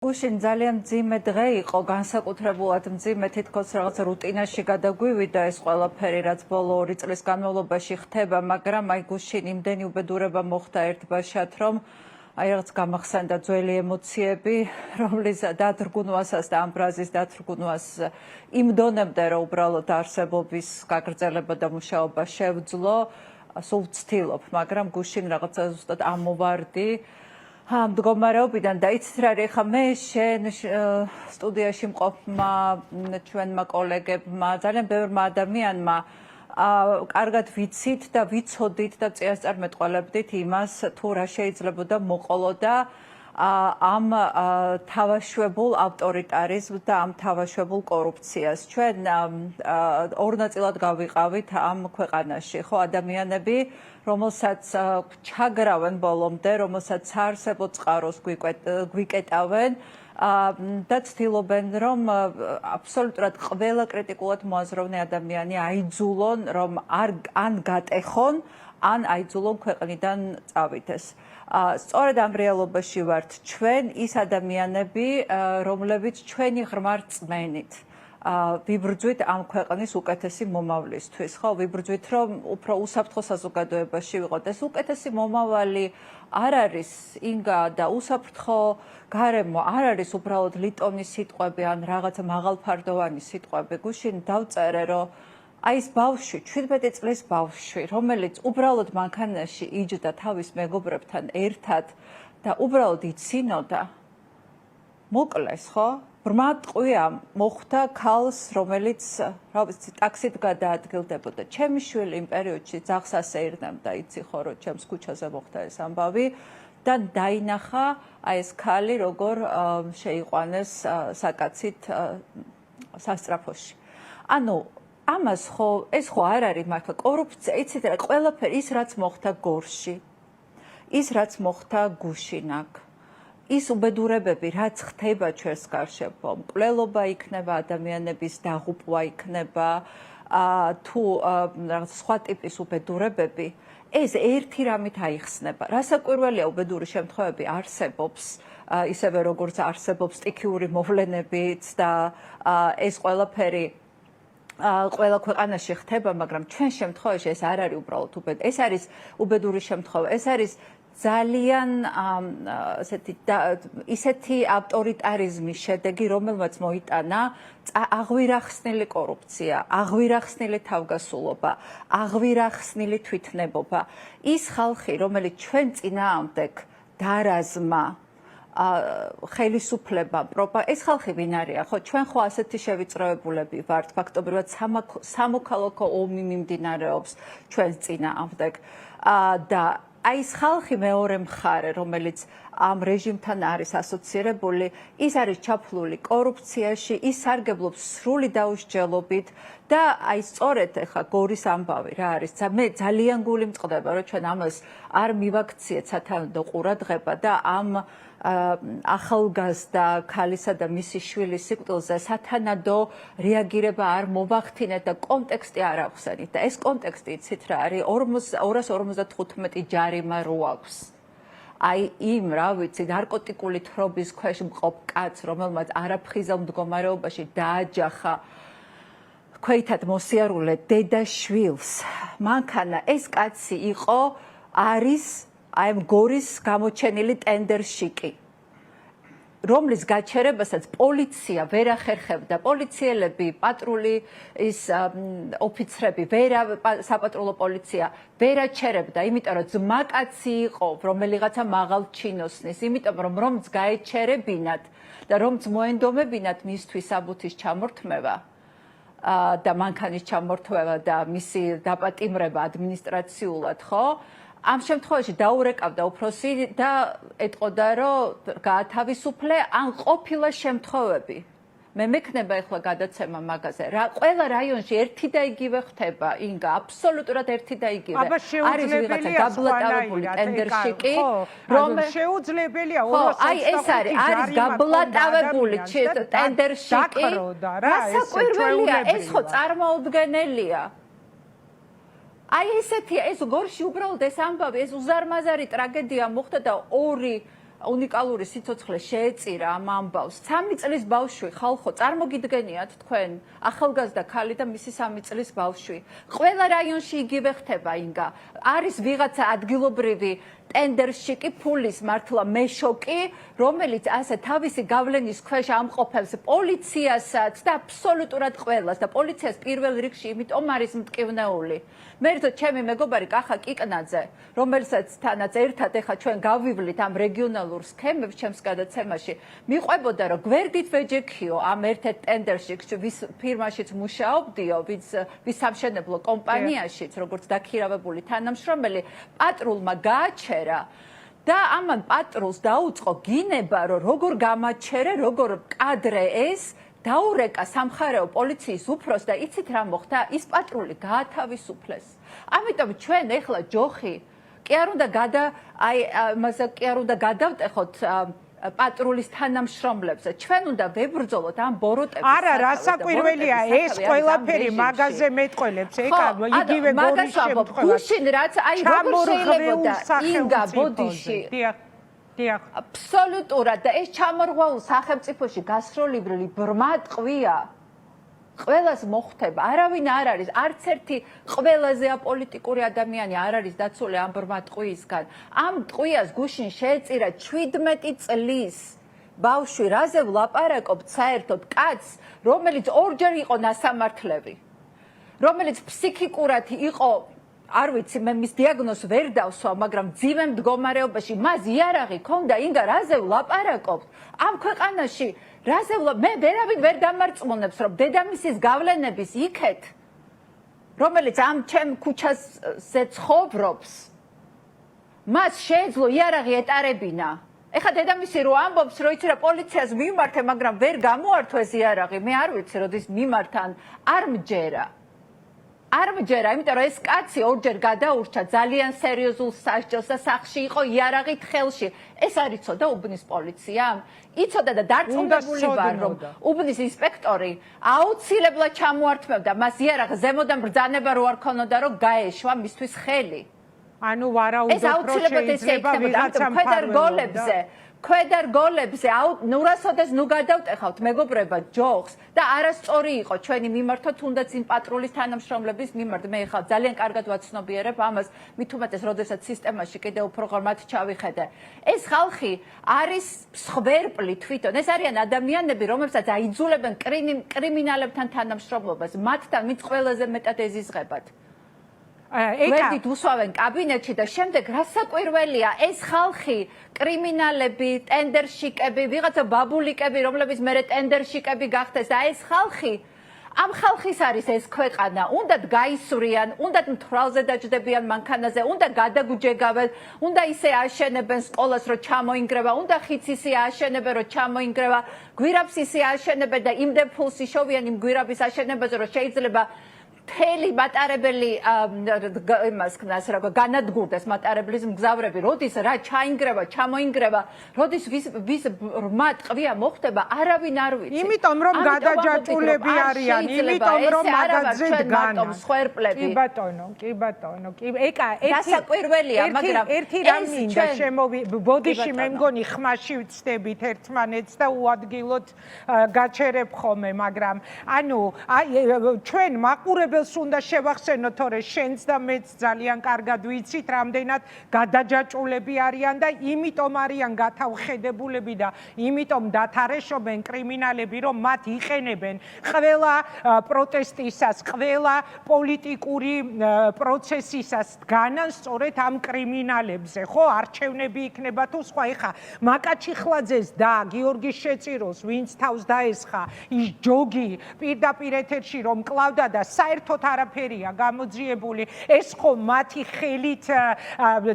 გუშინ ძალიან მძიმე დღე იყო, განსაკუთრებულად მძიმე თითქოს რაღაც რუტინაში გადაგვივიდა ეს ყველაფერი, რაც ბოლო 2 წლის განმავლობაში ხდება, მაგრამ აი გუშინ იმდენი უბედურება მოხდა ერთბაშად, რომ აი რაღაც გამახსენდა ძველი ემოციები, რომლის დათრგუნვასაც და ამ ბრაზის დათრგუნვას იმ დონემდე, რომ უბრალოდ არსებობის გაგრძელება და მუშაობა შევძლო, სულ ვცდილობ, მაგრამ გუშინ რაღაცა ზუსტად ამოვარდი მდგომარეობიდან და იცით რა არის, ხა მე შენ სტუდიაში მყოფმა ჩვენმა კოლეგებმა, ძალიან ბევრმა ადამიანმა კარგად ვიცით და ვიცოდით და წინასწარმეტყველებდით იმას, თუ რა შეიძლებოდა მოყოლოდა ამ თავაშვებულ ავტორიტარიზმს და ამ თავაშვებულ კორუფციას. ჩვენ ორ ნაწილად გავიყავით ამ ქვეყანაში, ხო, ადამიანები, რომელსაც ჩაგრავენ ბოლომდე, რომელსაც საარსებო წყაროს გვიკეტავენ და ცდილობენ, რომ აბსოლუტურად ყველა კრიტიკულად მოაზროვნე ადამიანი აიძულონ, რომ ან გატეხონ, ან აიძულონ ქვეყნიდან წავიდეს. სწორედ ამ რეალობაში ვართ ჩვენ ის ადამიანები, რომლებიც ჩვენი ღრმა რწმენით ვიბრძვით ამ ქვეყნის უკეთესი მომავლისთვის, ხო? ვიბრძვით, რომ უფრო უსაფრთხო საზოგადოებაში ვიყოთ. ეს უკეთესი მომავალი არ არის ინგა და უსაფრთხო გარემო, არ არის უბრალოდ ლიტონის სიტყვები ან რაღაცა მაღალფარდოვანი სიტყვები. გუშინ დავწერე, რომ აი ეს ბავშვი, 17 წლის ბავშვი, რომელიც უბრალოდ მანქანაში იჯდა თავის მეგობრებთან ერთად და უბრალოდ იცინოდა, მოკლეს, ხო? ბრმა ტყვია მოხვდა ქალს, რომელიც, რა ვიცი, ტაქსით გადაადგილდებოდა. ჩემი შვილი იმ პერიოდში ძაღლს ასე ირნამდა, იცი ხო, რომ ჩემს ქუჩაზე მოხდა ეს ამბავი და დაინახა აი ეს ქალი, როგორ შეიყვანეს საკაცით სასწრაფოში. ანუ ამას ხო, ეს ხო არ არის მართლა კორუფცია, იცით რა, ყველაფერი ის რაც მოხდა გორში, ის რაც მოხდა გუშინ აქ, ის უბედურებები, რაც ხდება ჩვენს გარშემო, მკვლელობა იქნება, ადამიანების დაღუპვა იქნება, თუ რაღაც სხვა ტიპის უბედურებები, ეს ერთი რამით აიხსნება. რასაკვირველია, უბედური შემთხვევები არსებობს, ისევე როგორც არსებობს სტიქიური მოვლენებიც და ეს ყველაფერი ყველა ქვეყანაში ხდება, მაგრამ ჩვენ შემთხვევაში ეს არ არის უბრალოდ უბედური. ეს არის უბედური შემთხვევა, ეს არის ძალიან ისეთი ავტორიტარიზმის შედეგი, რომელმაც მოიტანა აღვირახსნილი კორუფცია, აღვირახსნილი თავგასულობა, აღვირახსნილი თვითნებობა. ის ხალხი, რომელიც ჩვენ წინააღმდეგ დარაზმა ხელისუფლება, ეს ხალხი ვინ არიან? ხო, ჩვენ ხო ასეთი შევიწროებულები ვართ, ფაქტობრივად სამოქალაქო ომი მიმდინარეობს ჩვენს წინააღმდეგ და აი ეს ხალხი მეორე მხარე, რომელიც ამ რეჟიმთან არის ასოცირებული, ის არის ჩაფლული კორუფციაში, ის სარგებლობს სრული დაუსჯელობით და აი სწორედ ახლა გორის ამბავი რა არის, მე ძალიან გული მწყდება, რომ ჩვენ ამას არ მივაქციეთ სათანადო ყურადღება და ამ ახალგაზრდა ქალისა და მისი შვილის სიკვდილზე სათანადო რეაგირება არ მოვახდინეთ და კონტექსტი არ ახსენით. და ეს კონტექსტი იცით რა არის, 255 ჯარიმა რო აქვს. აი იმ, რა ვიცი, ნარკოტიკული თხრობის ქვეშ მყოფ კაცს, რომელმაც არაფხიზელ მდგომარეობაში დააჯახა ქვეითად მოსიარულე დედა შვილს. მანქანა ეს კაცი არის აი ამ გორის გამოჩენილი ტენდერშიკი, რომლის გაჩერებასაც პოლიცია ვერ ახერხებდა, პოლიციელები, პატრული ის ოფიცრები, საპატრულო პოლიცია ვერ აჩერებდა, იმიტომ რომ ძმაკაცი იყო, რომელიღაცა მაღალ ჩინოსნის, იმიტომ რომც გაეჩერებინათ და რომც მოენდომებინათ მისთვის საბუთის ჩამორთმევა და მანქანის ჩამორთმევა და მისი დაპატიმრება ადმინისტრაციულად, ხო? ამ შემთხვევაში დაურეკავდა უფროსი და ეტყოდა, რომ გაათავისუფლე, ან ყოფილა შემთხვევები. მე მექნება ახლა გადაცემა მაგაზე. ყველა რაიონში ერთი და იგივე ხდება, ინგა, აბსოლუტურად ერთი და იგივე. არის ვიღაცა გაბლატავებული ტენდერშიკი, შეუძლებელია აი ეს არის გაბლატავებული ტენდერშიკი. რასაკვირველია, ეს ხო წარმოუდგენელია. აი ესეთია, ეს გორში უბრალოდ ეს ამბავი, ეს უზარმაზარი ტრაგედია მოხდა და ორი უნიკალური სიცოცხლე შეეწირა ამ ამბავს. 3 წლის ბავშვი ხალხო, წარმოგიდგენიათ თქვენ, ახალგაზრდა ქალი და მისი 3 წლის ბავშვი. ყველა რაიონში იგივე ხდება ინგა. არის ვიღაცა ადგილობრივი ტენდერში კი ფულის მართლა მეშოკი, რომელიც ასე თავისი გავლენის ქვეშ ამყოფებს პოლიციასაც და აბსოლუტურად ყველას და პოლიციას პირველ რიგში იმიტომ არის მტკივნეული. მე ერთად ჩემი მეგობარი კახა კიკნაძე, რომელსაც თანაც ერთად ეხა ჩვენ გავივლით ამ რეგიონალურ სქემებს ჩემს გადაცემაში, მიყვებოდა რომ გვერდით ვეჯექიო ამ ერთ-ერთ ტენდერში, ვის ფირმაშიც მუშაობდიო, ვის სამშენებლო კომპანიაშიც, როგორც დაქირავებული თანამშრომელი, პატრულმა გააჩერა და ამან პატრულს დაუწყო გინება, რომ როგორ გამაჩერე, როგორ კადრე ეს დაურეკა სამხარეო პოლიციის უფროს და იცით რა მოხდა? ის პატრული გაათავისუფლეს. ამიტომ ჩვენ ეხლა ჯოხი კი არ უნდა გადავტეხოთ პატრულის თანამშრომლებს. ჩვენ უნდა ვებრძოლოთ ამ ბოროტებს. არა, რასაკვირველია ეს ყველაფერი მაგაზე მეტყველებს, ეკა იგივე გორის შემთხვევაში. გუშინ რაც აი როგორ შეიძლება ინგა ბოდიში. დიახ. აბსოლუტურად და ეს ჩამორღვეულ სახელმწიფოში გასროლიბრული ბრმა ტყვია. ყველას მოხდება, არავინ არ არის, არც ერთი ყველაზე აპოლიტიკური ადამიანი არ არის დაცული ამ ბრმა ტყვიისგან. ამ ტყვიას გუშინ შეეწირა 17 წლის ბავშვი, რაზე ვლაპარაკობთ საერთოდ კაცს, რომელიც ორჯერ იყო ნასამართლები, რომელიც ფსიქიკურად იყო, არ ვიცი, მე მის დიაგნოზს ვერ დავსვა, მაგრამ ძიმე მდგომარეობაში მას იარაღი ქონდა, ინგა რაზე ვლაპარაკობთ? ამ ქვეყანაში მე ვერავინ ვერ დამარწმუნებს, რომ დედამისის გავლენების იქეთ, რომელიც ამ ჩემ ქუჩაზე ცხოვრობს, მას შეეძლო იარაღი ეტარებინა. ეხლა დედამისი რო ამბობს, რომ იცი რა პოლიციას მიმართე, მაგრამ ვერ გამოართო ეს იარაღი, მე არ ვიცი, როდის მიმართან, არ მჯერა. არ მჯერა, იმიტომ რომ ეს კაცი ორჯერ გადაურჩა ძალიან სერიოზულ სასჯელს და სახლში იყო იარაღით ხელში. ეს არ იცოდა უბნის პოლიციამ? იცოდა და დარწმუნებული ვარ, რომ უბნის ინსპექტორი აუცილებლად ჩამოართმევდა მას იარაღს, ზემოდან ბრძანება რო არ ქონოდა, რომ გაეშვა მისთვის ხელი. ანუ ვარაუდობ, რომ შეიძლება ვიღაცამ ფარველობდა. ქვედა რგოლებზე ნურასოდეს ნუ გადავტეხავთ მეგობრება ჯოხს და არასწორი იყო ჩვენი მიმართვა თუნდაც იმ პატრულის თანამშრომლების მიმართ. მე ხა ძალიან კარგად ვაცნობიერებ ამას, მით უმეტეს როდესაც სისტემაში კიდევ უფრო ღრმად ჩავიხედე. ეს ხალხი არის მსხვერპლი თვითონ, ეს არიან ადამიანები, რომლებსაც აიძულებენ კრიმინალებთან თანამშრომლობას, მათთან ვინც ყველაზე მეტად ეზიზღებათ. გვერდით უსვავენ კაბინეტში და შემდეგ რასაკვირველია, ეს ხალხი კრიმინალები, ტენდერშიკები, ვიღაცა ბაბულიკები, რომლებიც მერე ტენდერშიკები გახდეს და ეს ხალხი, ამ ხალხის არის ეს ქვეყანა, უნდათ გაისვრიან, უნდათ მთვრალზე დაჯდებიან მანქანაზე, უნდა გადაგუჯეგავენ, უნდა ისე აშენებენ სკოლას, რომ ჩამოინგრევა, უნდა ხიც ისე აშენებენ, რომ ჩამოინგრევა, გვირაბს ისე აშენებენ და იმდენ ფულს იშოვიან იმ გვირაბის აშენებაზე, რომ შეიძლება მთელი მატარებელი იმას ქნას რა განადგურდეს მატარებლის მგზავრები, როდის რა ჩაინგრევა, ჩამოინგრევა, როდის ვის რმა ტყვია მოხდება, არავინ არ ვიცი. იმიტომ რომ გადაჯაჭულები არიან, იმიტომ რომ მაგაზე დგანან. მსხვერპლები. კი ბატონო, ეკა დასაკვირველია, მაგრამ ერთი რამ მინდა ბოდიში მე მგონი ხმაში ვწდებით ერთმანეთს და უადგილოდ გაჩერებ ხოლმე, მაგრამ ანუ ჩვენ მაყურებელს უნდა შევახსენოთ, თორე შენც და მეც ძალიან კარგად ვიცით, რამდენად გადაჯაჭულები არიან და იმიტომ არიან გათავხედებულები და იმიტომ დათარეშობენ კრიმინალები, რომ მათ იყენებენ ყველა პროტესტისას, ყველა პოლიტიკური პროცესისას დგანან სწორედ ამ კრიმინალებზე, ხო, არჩევნები იქნება თუ სხვა. ეხა მაკაჩიხლაძეს და გიორგი შეწიროს, ვინც თავს დაესხა, ის ჯოგი პირდაპირ ეთერში რომ კლავდა და საერთოდ არაფერია გამოძიებული, ეს ხო მათი ხელით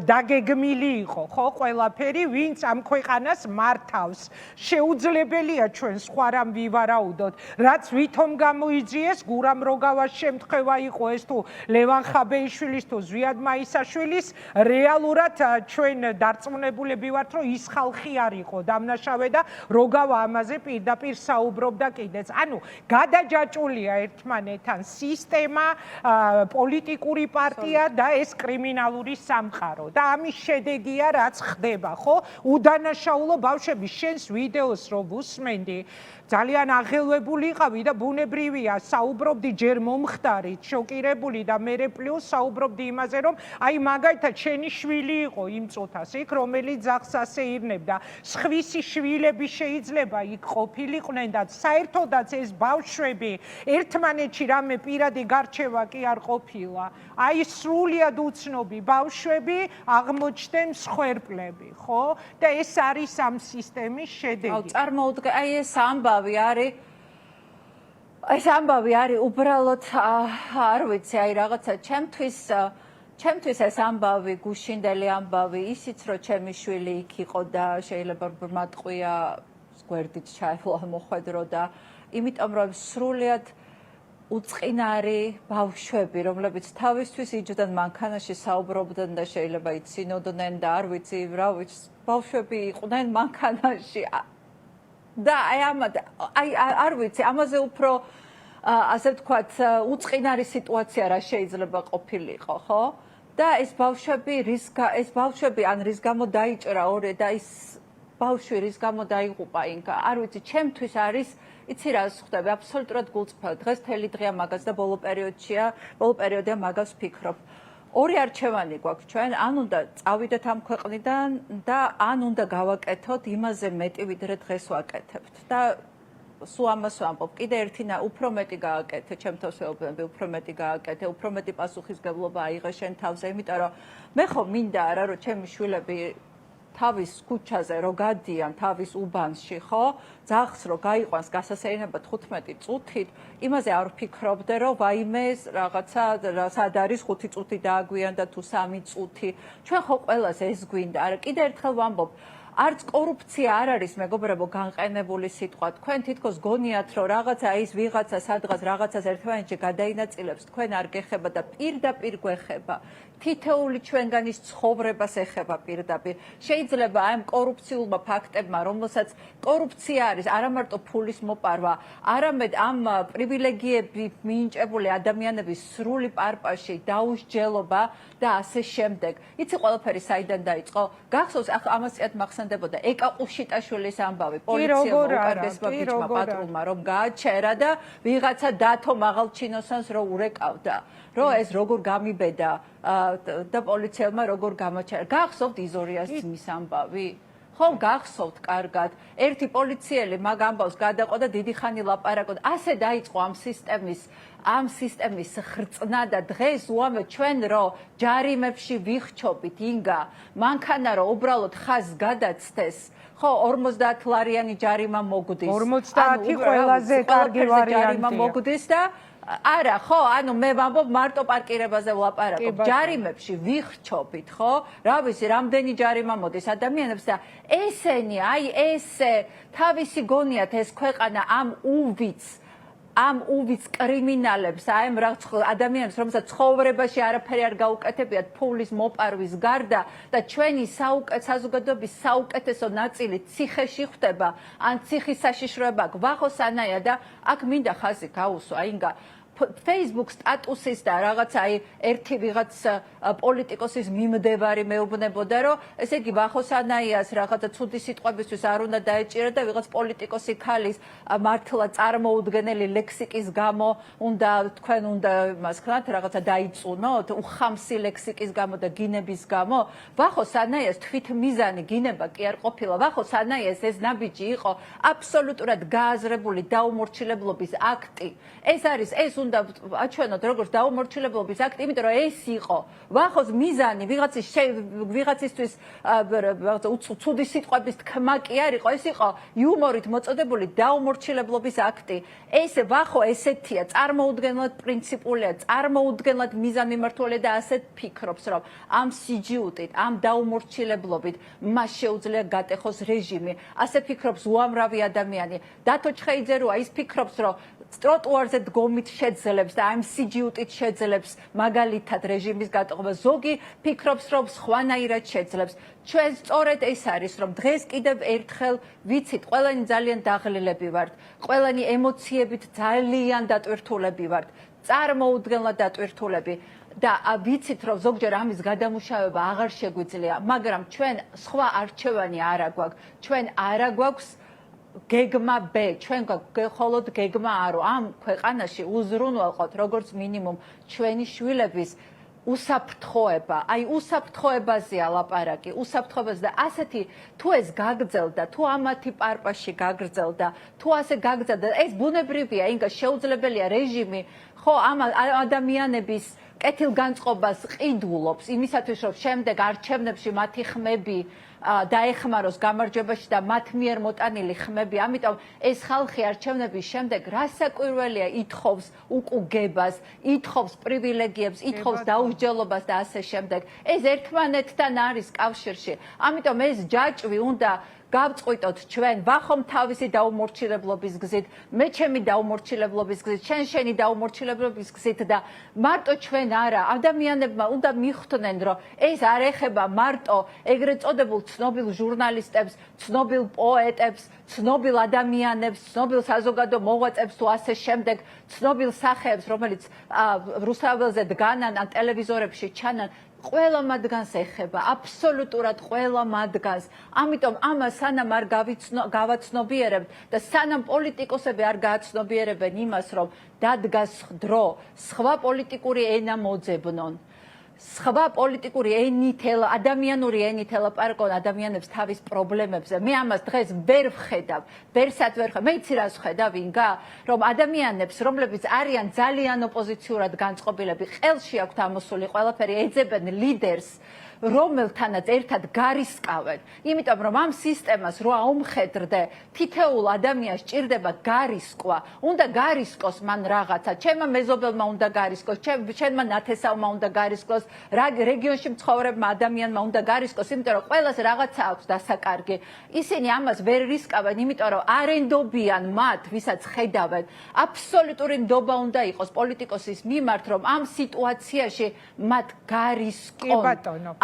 დაგეგმილი იყო, ხო, ყველაფერი, ვინც ამ ქვეყანას მართავს. შეუძლებელია ჩვენ სხვა რამ ვივარაუდოთ, რაც ვითომ გამოიძიეს, გურამ როგავას შემთხვევა იყო ეს თუ ლევან ხაბეიშვილის თუ ზვიად მაისაშვილის, რეალურად ჩვენ დარწმუნებულები ვართ, რომ ის ხალხი არ იყო დამნაშავე და როგავა ამაზე პირდაპირ საუბრობდა კიდეც. ანუ გადაჯაჭულია ერთმანეთთან სისტემა სისტემა, პოლიტიკური პარტია და ეს კრიმინალური სამყარო. და ამის შედეგია რაც ხდება, ხო? უდანაშაულო ბავშვები, შენს ვიდეოს რო ვუსმენდი, ძალიან აღელვებული იყავი და ბუნებრივია, საუბრობდი ჯერ მომხდარით, შოკირებული და მერე პლუს საუბრობდი იმაზე, რომ აი მაგალითად შენი შვილი იყო იმ წუთას იქ, რომელიც ძაღლს ასეირნებდა. სხვისი შვილები შეიძლება იქ ყოფილიყვნენ და საერთოდაც ეს ბავშვები ერთმანეთში რამე პირადი გარჩევა კი არ ყოფილა. აი სრულიად უცნობი ბავშვები აღმოჩნდნენ მსხვერპლები, ხო? და ეს არის ამ სისტემის შედეგი. წარმოუდგე, აი ეს ამბავი არის უბრალოდ არ ვიცი, აი რაღაცა ჩემთვის ეს ამბავი, გუშინდელი ამბავი, ისიც რომ ჩემი შვილი იქ იყო და შეიძლება ბრმატყვია გვერდით ჩაევალა მოხვედრო და იმიტომ რომ სრულიად უწყინარი ბავშვები, რომლებიც თავისთვის იჯდნენ მანქანაში საუბრობდნენ და შეიძლება იცინოდნენ და არ ვიცი რა ვიცი, ბავშვები იყვნენ მანქანაში. და აი არ ვიცი, ამაზე უფრო ასე ვთქვათ, უწყინარი სიტუაცია რა შეიძლება ყოფილიყო, ხო? და ეს ბავშვები ან რის გამო დაიჭრა ორი და ის ბავშვი რის გამო დაიღუპა ინკა, არ ვიცი, ჩემთვის არის იცი რა ხდება, აბსოლუტურად გულწრფელი. დღეს მთელი დღეა მაგას და ბოლო პერიოდია მაგას ვფიქრობ. ორი არჩევანი გვაქვს ჩვენ, ან უნდა წავიდეთ ამ ქვეყნიდან და ან უნდა გავაკეთოთ იმაზე მეტი, ვიდრე დღეს ვაკეთებთ. და სულ ამას ვამბობ, კიდე ერთი უფრო მეტი გააკეთე, ჩემ თავს ვეუბნები, უფრო მეტი გააკეთე, უფრო მეტი პასუხისგებლობა აიღე შენ თავზე, იმიტომ რომ მე ხო მინდა არა რომ ჩემი შვილები თავის ქუჩაზე რო გადიან, თავის უბანში, ხო? ძაღლს რო გაიყვანს გასასეირნებლად 15 წუთით, იმაზე არ ვფიქრობდე, რომ ვაიმე რაღაცა სად არის 5 წუთი დააგვიანდა თუ 3 წუთი. ჩვენ ხო ყველას ეს გვინდა. არა, კიდე ერთხელ ვამბობ, არც კორუფცია არ არის მეგობრებო განყენებული სიტყვა. თქვენ თითქოს გონიათ, რომ რაღაცა ის ვიღაცა სადღაც რაღაცას ერთმანეთში გადაინაწილებს, თქვენ არ გეხება და პირდაპირ გვეხება. თითოეული ჩვენგანის ცხოვრებას ეხება პირდაპირ. შეიძლება ამ კორუფციულმა ფაქტებმა, რომელსაც კორუფცია არის არა მარტო ფულის მოპარვა, არამედ ამ პრივილეგიები მინიჭებული ადამიანების სრული პარპაში დაუსჯელობა და ასე შემდეგ. იცი ყველაფერი საიდან დაიწყო? გახსოვს, ამასიათ მახსენდებოდა ეკა ყუშიტაშვილის ამბავი, პოლიციელმა უკარგესმა ბიჭმა პატრულმა რომ გააჩერა და ვიღაცა დათო მაღალჩინოსანს რო ურეკავდა. რომ ეს როგორ გამიბედა და პოლიციელმა როგორ გამოჩერა. გახსოვთ იზორიას ძმის ამბავი? ხო, გახსოვთ კარგად. ერთი პოლიციელი მაგ ამბავს გადაყო და დიდი ხანი ლაპარაკობდა. ასე დაიწყო ამ სისტემის ხრწნა და დღეს უამე ჩვენ რომ ჯარიმებში ვიხჩობით ინგა, მანქანა რომ უბრალოდ ხაზს გადაცდეს, ხო 50 ლარიანი ჯარიმა მოგდის. 50 ყველაზე კარგი ვარიანტია. მოგდის და არა, ხო, ანუ მე ვამბობ მარტო პარკირებაზე ვლაპარაკობ. ჯარიმებში ვიხჩობით, ხო? რა ვიცი, რამდენი ჯარიმა მოდის ადამიანებს და ესენი, აი ესე თავისი გონიათ ეს ქვეყანა ამ უვიც კრიმინალებს, აი ამ ადამიანებს, რომელსაც ცხოვრებაში არაფერი არ გაუკეთებიათ ფულის მოპარვის გარდა და ჩვენი საზოგადოების საუკეთესო ნაწილი ციხეში ხვდება, ან ციხის საშიშროება გვახოსანაია და აქ მინდა ხაზი გაუსვა, ინგა Facebook სტატუსის და რაღაცა აი ერთი ვიღაც პოლიტიკოსის მიმდევარი მეუბნებოდა რომ ესე იგი ვახოსანაიას რაღაცა ცუდი სიტყვებისთვის არ უნდა დაეჭირა და ვიღაც პოლიტიკოსი ქალის მართლა წარმოუდგენელი ლექსიკის გამო თქვენ უნდა იმას ხნათ რაღაცა დაიწუნოთ უხამსი ლექსიკის გამო და გინების გამო ვახოსანაიას თვითმიზანი გინება კი არ ყოფილა ვახოსანაიას ეს ნაბიჯი იყო აბსოლუტურად გააზრებული დაუმორჩილებლობის აქტი ეს უნდა აჩვენოთ როგორც დაუმორჩილებლობის აქტი, იმიტომ რომ ეს იყო ვახოს მიზანი ვიღაცისთვის ცუდი სიტყვების თქმა კი არ იყო, ეს იყო იუმორით მოწოდებული დაუმორჩილებლობის აქტი. ეს ვახო ესეთია, წარმოუდგენლად პრინციპულია, წარმოუდგენლად მიზანმიმართულია და ასეთ ფიქრობს, რომ ამ სიჯიუტით, ამ დაუმორჩილებლობით მას შეუძლია გატეხოს რეჟიმი. ასე ფიქრობს უამრავი ადამიანი. დათო ჩხეიძე როა ის ფიქრობს, რომ ტროტუარზე დგომით შეძლებს და ამ სიჯიუტით შეძლებს მაგალითად რეჟიმის გატოება. ზოგი ფიქრობს, რომ სხვანაირად შეძლებს. ჩვენ სწორედ ეს არის, რომ დღეს კიდევ ერთხელ ვიცით, ყველანი ძალიან დაღლილები ვართ, ყველანი ემოციებით ძალიან დატვირთულები ვართ. წარმოუდგენლად დატვირთულები. და ვიცით რომ ზოგჯერ ამის გადამუშავება აღარ შეგვიძლია, მაგრამ ჩვენ სხვა არჩევანი არ აგვაქვს. ჩვენ არ აგვაქვს გეგმა B, ჩვენ მხოლოდ გეგმა A-რო ამ ქვეყანაში უზრუნველყოთ როგორც მინიმუმ ჩვენი შვილების უსაფრთხოება, აი უსაფრთხოებაზეა ლაპარაკი, უსაფრთხოებას და ასეთი თუ ეს გაგრძელდა, თუ ამათი პარპაში გაგრძელდა, თუ ასე გაგრძელდა, ეს ბუნებრივია, ინგა შეუძლებელია რეჟიმი, ხო, ამ ადამიანების კეთილგანწყობას ყიდულობს იმისათვის, რომ შემდეგ არჩევნებში მათი ხმები დაეხმაროს გამარჯვებაში და მათ მიერ მოტანილი ხმები. ამიტომ ეს ხალხი არჩევნების შემდეგ რასაკვირველია ითხოვს უკუგებას, ითხოვს პრივილეგიებს, ითხოვს დაუსჯელობას და ასე შემდეგ. ეს ერთმანეთთან არის კავშირში. ამიტომ ეს ჯაჭვი უნდა გავწყვიტოთ ჩვენ, ვახომ თავისი დაუმორჩილებლობის გზით, მე ჩემი დაუმორჩილებლობის გზით, შენი დაუმორჩილებლობის გზით და მარტო ჩვენ არა, ადამიანებმა უნდა მიხვდნენ, რომ ეს არ ეხება მარტო ეგრეთ წოდებულ ცნობილ ჟურნალისტებს, ცნობილ პოეტებს, ცნობილ ადამიანებს, ცნობილ საზოგადო მოღვაწეებს თუ ასე შემდეგ, ცნობილ სახეებს, რომელიც რუსთაველზე დგანან, ან ტელევიზორებში ჩანან. ყველა მათგანს ეხება, აბსოლუტურად ყველა მათგანს. ამიტომ ამას სანამ არ გავაცნობიერებთ და სანამ პოლიტიკოსები არ გააცნობიერებენ იმას, რომ დადგას დრო, სხვა პოლიტიკური ენა მოძებნონ. სხვა პოლიტიკური ენით, ადამიანური ენით ელაპარაკონ ადამიანებს თავის პრობლემებზე. მე ამას დღეს ვერ ვხედავ, ვერსად ვერ ხედავ. მე იცი რას ვხედავ, ინგა, რომ ადამიანებს, რომლებიც არიან ძალიან ოპოზიციურად განწყობილები, ყელში აქვთ ამოსული ყველაფერი, ეძებენ ლიდერს, რომელთანაც ერთად გარისკავენ. იმიტომ რომ ამ სისტემას რო აუმხედრდე, თითოეულ ადამიანს ჭირდება გარისკვა. უნდა გარისკოს მან რაღაცა. ჩემმა მეზობელმა უნდა გარისკოს, ჩემმა ნათესავმა უნდა გარისკოს, რეგიონში მცხოვრებმა ადამიანმა უნდა გარისკოს, იმიტომ რომ ყველას რაღაცა აქვს დასაკარგი. ისინი ამას ვერ რისკავენ, იმიტომ რომ არენდობიან მათ, ვისაც ხედავენ. აბსოლუტური ნდობა უნდა იყოს პოლიტიკოსის მიმართ, რომ ამ სიტუაციაში მათ გარისკონ.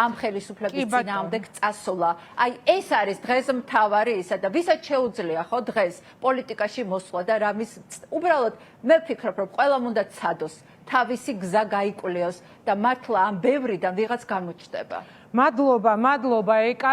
ამ ხელისუფლების წინააღმდეგ წასვლა. აი ეს არის დღეს მთავარი ისა და ვისაც შეუძლია ხო დღეს პოლიტიკაში მოსვლა და რამის უბრალოდ მე ვფიქრობ რომ ყველამ უნდა ცადოს, თავისი გზა გაიკვლიოს და მართლა ამ ბევრიდან ვიღაც გამოჩნდება. მადლობა ეკა.